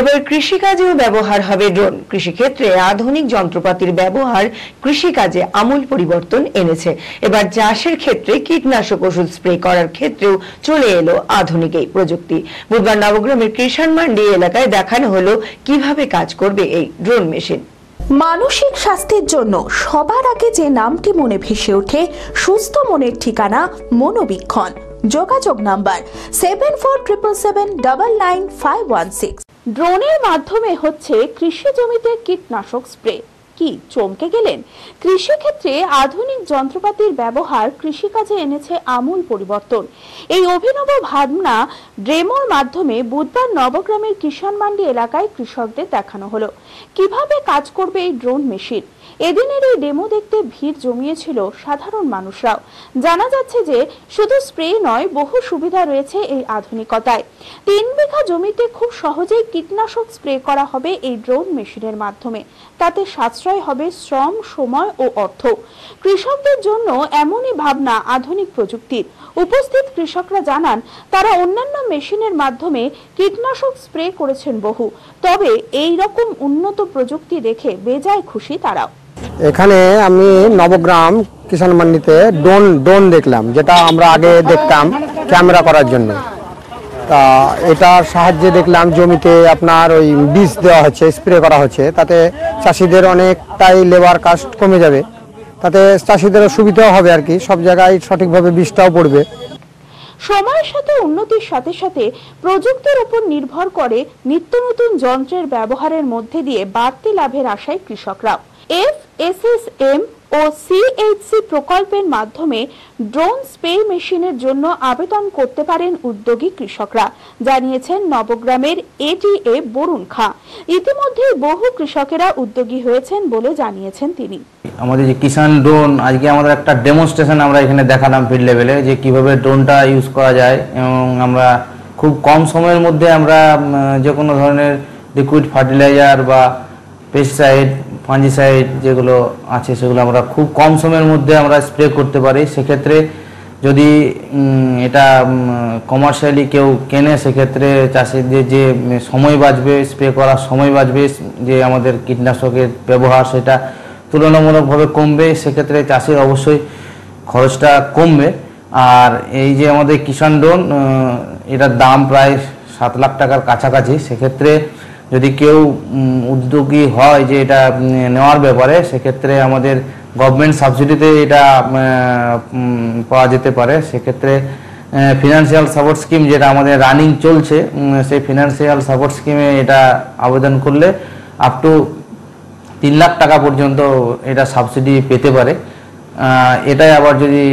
এবার কৃষিকাজেও ব্যবহার হবে ড্রোন। কৃষিক্ষেত্রে আধুনিক যন্ত্রপাতির ব্যবহার কৃষিকাজে আমূল পরিবর্তন এনেছে। এবার চাষের ক্ষেত্রে কীটনাশক ওষুধ স্প্রে করার ক্ষেত্রেও চলে এলো আধুনিক এই প্রযুক্তি। বুধবার নবগ্রামের কিষাণ মান্ডি এলাকায় দেখানো হলো কিভাবে কাজ করবে এই ড্রোন মেশিন। মানসিক স্বাস্থ্যের জন্য সবার আগে যে নামটি মনে ভেসে ওঠে, সুস্থ মনের ঠিকানা মনোবীক্ষণ। যোগাযোগ নাম্বার 7477799516। ড্রোনের মাধ্যমে হচ্ছে কৃষি জমিতে কীটনাশক স্প্রে। কি চমকে গেলেন? কৃষিক্ষেত্রে আধুনিক যন্ত্রপাতির ব্যবহার কৃষিকাজে এনেছে আমূল পরিবর্তন। এই অভিনব ভাবনা ডেমোর মাধ্যমে বুধবার নবগ্রামের কিষাণ মান্ডি এলাকায় কৃষকদের দেখানো হলো কিভাবে কাজ করবে এই ড্রোন মেশিন। এদিনের এই ডেমো দেখতে ভিড় জমিয়েছিল সাধারণ মানুষরাও। জানা যাচ্ছে যে শুধু স্প্রে নয়, বহু সুবিধা রয়েছে এই আধুনিকতায়। 3 বিঘা জমিতে খুব সহজেই কীটনাশক স্প্রে করা হবে এই ড্রোন মেশিনের মাধ্যমে। তাতে সাশ্রয় হবে শ্রম, সময় ও অর্থ। কৃষকদের জন্য এমনই ভাবনা আধুনিক প্রযুক্তির। উপস্থিত কৃষকরা জানান, তারা অন্যান্য মেশিনের মাধ্যমে কীটনাশক স্প্রে করেছেন বহু, তবে এই রকম উন্নত প্রযুক্তি দেখে বেজায় খুশি তারাও। এখানে আমি নবগ্রাম কিষাণ মান্ডিতে ড্রোন দেখলাম, যেটা আমরা আগে দেখতাম ক্যামেরা করার জন্য। তা এটার সাহায্যে দেখলাম জমিতে আপনার ওই বীজ দেওয়া হচ্ছে, স্প্রে করা হচ্ছে, তাতে চাষিদের অনেকটাই লেবার কাস্ট কমে যাবে, তাতে চাষিদেরও সুবিধাও হবে আর কি, সব জায়গায় সঠিকভাবে বীজটাও পড়বে। সময়ের সাথে উন্নতির সাথে সাথে প্রযুক্তির উপর নির্ভর করে নিত্য নতুন যন্ত্রের ব্যবহারের মধ্যে দিয়ে বাড়তি লাভের আশায় কৃষকরাও। FSSM ও CHC প্রকল্পের মাধ্যমে ড্রোন স্প্রে মেশিনের জন্য আবেদন করতে পারেন উদ্যোগী কৃষকরা, জানিয়েছেন নবগ্রামের ATA বরুণ খাঁ। ইতিমধ্যে বহু কৃষকেরা উদ্যোগী হয়েছেন বলে জানিয়েছেন তিনি। আমাদের যে কিষাণ ড্রোন, আজকে আমাদের একটা ডেমনস্ট্রেশন আমরা এখানে দেখালাম ফিল্ড লেভেলে, যে কিভাবে ড্রোনটা ইউজ করা যায় এবং আমরা খুব কম সময়ের মধ্যে আমরা যে কোনো ধরনের লিকুইড ফার্টিলাইজার বা পেস্টিসাইড, ফাঞ্জিসাইড যেগুলো আছে সেগুলো আমরা খুব কম সময়ের মধ্যে আমরা স্প্রে করতে পারি। সেক্ষেত্রে যদি এটা কমার্শিয়ালি কেউ কেনে, সেক্ষেত্রে চাষিদের যে সময় বাঁচবে, স্প্রে করার সময় বাঁচবে, যে আমাদের কীটনাশকের ব্যবহার সেটা তুলনামূলকভাবে কমবে। সেক্ষেত্রে চাষির অবশ্যই খরচটা কমবে। আর এই যে আমাদের কিষাণ ড্রোন, এটার দাম প্রায় 7 লাখ টাকার কাছাকাছি। সেক্ষেত্রে যদি কেউ উদ্যোগী হয় যে এটা নেওয়ার ব্যাপারে, সেক্ষেত্রে আমাদের গভর্নমেন্ট সাবসিডিতে এটা পাওয়া যেতে পারে। সেক্ষেত্রে ফিনান্সিয়াল সাপোর্ট স্কিম যেটা আমাদের রানিং চলছে, সেই ফিনান্সিয়াল সাপোর্ট স্কিমে এটা আবেদন করলে আপ টু 3 লাখ টাকা পর্যন্ত এটা সাবসিডি পেতে পারে। এটাই আবার যদি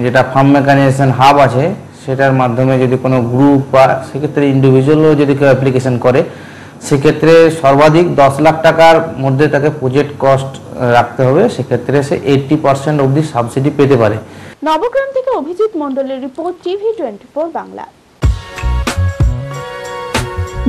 যেটা ফার্ম মেকানাইজেশন হাব আছে, সেটার মাধ্যমে যদি কোনো গ্রুপ বা সেক্ষেত্রে ইন্ডিভিজুয়ালও যদি কেউ অ্যাপ্লিকেশন করে, সেক্ষেত্রে সর্বাধিক 10 লাখ টাকার মধ্যে তাকে প্রজেক্ট কস্ট রাখতে হবে। সেক্ষেত্রে সে 80% অবধি সাবসিডি পেতে পারে। নবগ্রাম থেকে অভিজিৎ মণ্ডলের রিপোর্ট, TV24 Bangla.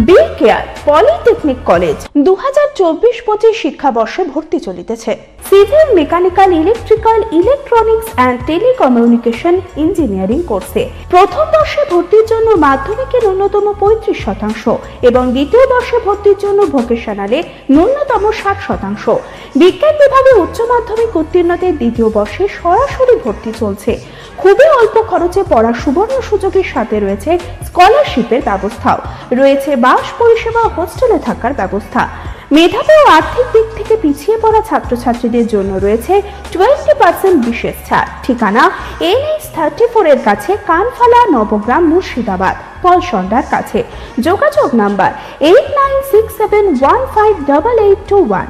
B care polytechnic college 2024-25 শিক্ষাবর্ষে ভর্তি চলিতেছে। Civil, mechanical, electrical, electronics and telecommunication engineering কোর্সে প্রথম বর্ষে ভর্তির জন্য মাধ্যমিকের ন্যূনতম 35% এবং দ্বিতীয় বর্ষে ভর্তির জন্য ভোকেশনালে ন্যূনতম 60%। বিজ্ঞান বিভাগে উচ্চ মাধ্যমিক উত্তীর্ণদের দ্বিতীয় বর্ষে সরাসরি ভর্তি চলছে। খুবই অল্প খরচে পড়ার সুবর্ণ সুযোগের সাথে রয়েছে স্কলারশিপের ব্যবস্থাও। রয়েছে বাস পরিষেবা, হোস্টেলে থাকার ব্যবস্থা। মেধাবী ও আর্থিক দিক থেকে পিছিয়ে পড়া ছাত্রছাত্রীদের জন্য রয়েছে 20% বিশেষ ছাড়। ঠিকানা NH34 এর কাছে, কানফালা, নবগ্রাম, মুর্শিদাবাদ, পলসন্ডার কাছে। যোগাযোগ নাম্বার 8967158821।